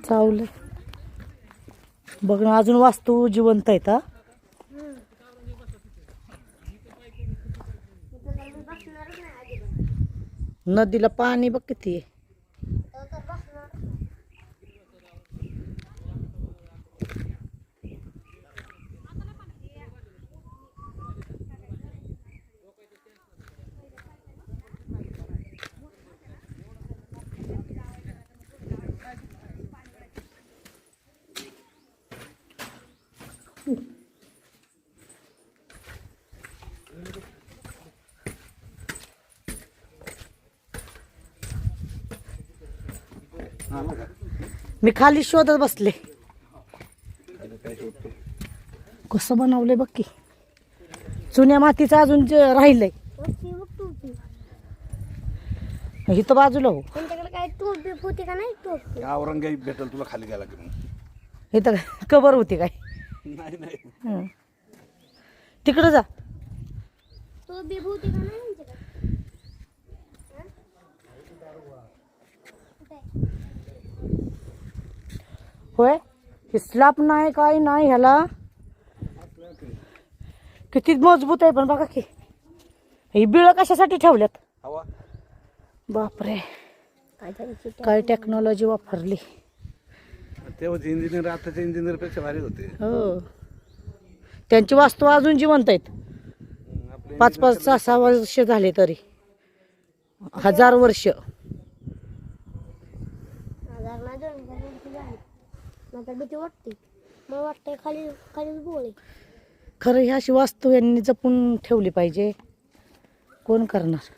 चावलं बघ ना, अजून वास्तू जिवंत आहेत. हा नदीला पाणी बघ किती आहे. मी खाली शोधत बसले. कसं बनवलंय बघ की, चुन्या मातीचं अजून राहिलंय इथं बाजूला. हो काय टोपी होती का नाही? टोपी औरंगाबाद भेटल तुला खाली गेला की मग. इथं कबर होती काय? नाही नाही तिकडं जा. टोपी होती का नाही? होय, स्लॅब नाही काय नाही ह्याला. किती मजबूत आहे पण बघा की. ही बिळ कशासाठी ठेवल्यात? हवा. बापरे, काय टेक्नॉलॉजी वापरली. तेव्हा इंजिनियर आताच्या इंजिनियर पेक्षा भारी होते. हो, त्यांची वास्तू अजून जिवंत आहेत. 5-5, 6-6 वर्ष झाले तरी, 1000 वर्ष. वाटते मला वाटतंय खाली खाली गोळे. खरं ही अशी वास्तू यांनी जपून ठेवली पाहिजे. कोण करणार?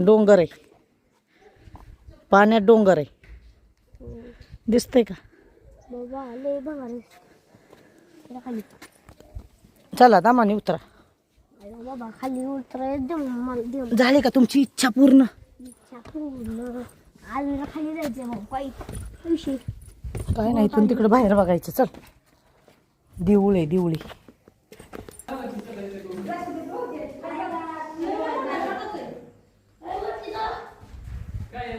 डोंगर आहे, पाण्यात डोंगर आहे. दिसतंय का? चला दामाने उतरा. खाली उतरायचं झाली का तुमची इच्छा पूर्ण? खाली जायचं पैसे काय नाही, इथून तिकडे बाहेर बघायचं. चल, दिवळी दिवळी. काय